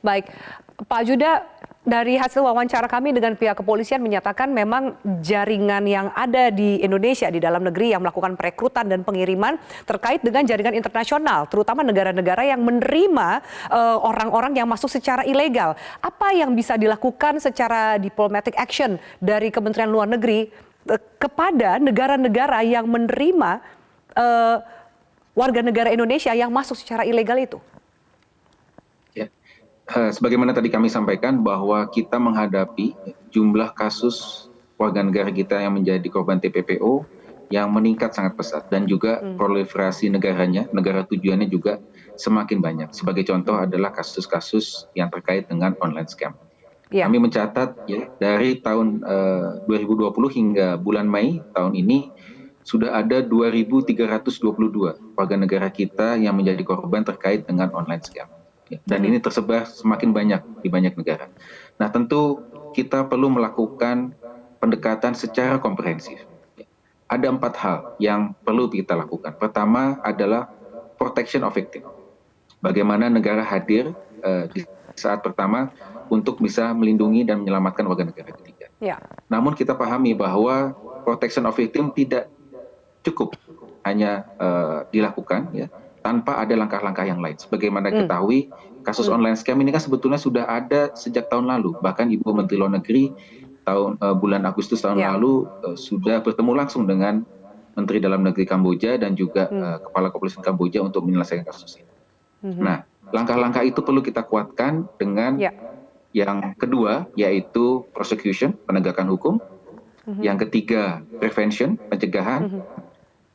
Baik, Pak Juda, dari hasil wawancara kami dengan pihak kepolisian menyatakan memang jaringan yang ada di Indonesia, di dalam negeri yang melakukan perekrutan dan pengiriman terkait dengan jaringan internasional, terutama negara-negara yang menerima orang-orang yang masuk secara ilegal. Apa yang bisa dilakukan secara diplomatic action dari Kementerian Luar Negeri kepada negara-negara yang menerima warga negara Indonesia yang masuk secara ilegal itu? Sebagaimana tadi kami sampaikan bahwa kita menghadapi jumlah kasus warga negara kita yang menjadi korban TPPO yang meningkat sangat pesat dan juga proliferasi negaranya, negara tujuannya juga semakin banyak. Sebagai contoh adalah kasus-kasus yang terkait dengan online scam. Kami mencatat dari tahun 2020 hingga bulan Mei tahun ini sudah ada 2.322 warga negara kita yang menjadi korban terkait dengan online scam. Dan ini tersebar semakin banyak di banyak negara. Nah, tentu kita perlu melakukan pendekatan secara komprehensif. Ada 4 hal yang perlu kita lakukan. Pertama adalah protection of victim. Bagaimana negara hadir di saat pertama untuk bisa melindungi dan menyelamatkan warga negara ketiga. Namun kita pahami bahwa protection of victim tidak cukup hanya dilakukan tanpa ada langkah-langkah yang lain. Sebagaimana ketahui, kasus online scam ini kan sebetulnya sudah ada sejak tahun lalu. Bahkan Ibu Menteri Luar Negeri bulan Agustus tahun lalu sudah bertemu langsung dengan Menteri Dalam Negeri Kamboja dan juga Kepala Kepolisian Kamboja untuk menyelesaikan kasus ini. Nah, langkah-langkah itu perlu kita kuatkan dengan yang kedua, yaitu prosecution, penegakan hukum. Yang ketiga, prevention, pencegahan.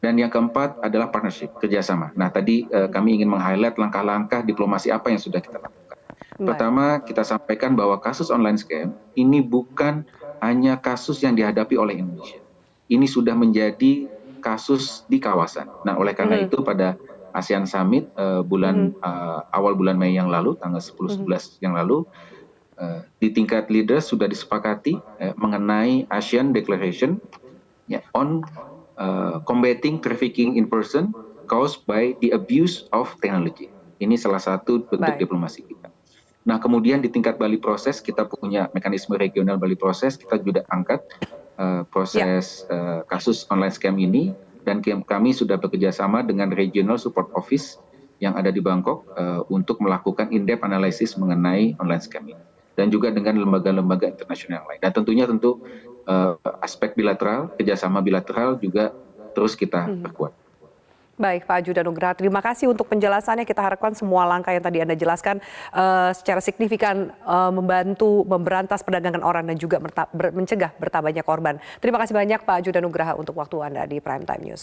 Dan yang keempat adalah partnership, kerjasama. Nah, tadi kami ingin meng-highlight langkah-langkah diplomasi apa yang sudah kita lakukan. Pertama, kita sampaikan bahwa kasus online scam ini bukan hanya kasus yang dihadapi oleh Indonesia. Ini sudah menjadi kasus di kawasan. Nah, oleh karena itu pada ASEAN Summit awal bulan Mei yang lalu, tanggal 10-11 yang lalu, di tingkat leaders sudah disepakati mengenai ASEAN Declaration on combating trafficking in person caused by the abuse of technology. Ini salah satu bentuk diplomasi kita. Nah, kemudian di tingkat Bali Proses kita punya mekanisme regional Bali Proses, kita juga angkat proses kasus online scam ini dan kami sudah bekerja sama dengan Regional Support Office yang ada di Bangkok untuk melakukan in-depth analysis mengenai online scam ini dan juga dengan lembaga-lembaga internasional lain. Dan tentunya aspek bilateral, kerjasama bilateral juga terus kita perkuat. Baik, Pak Juda Nugraha, terima kasih untuk penjelasannya. Kita harapkan semua langkah yang tadi Anda jelaskan secara signifikan membantu memberantas perdagangan orang dan juga mencegah bertambahnya korban. Terima kasih banyak Pak Juda Nugraha untuk waktu Anda di Prime Time News.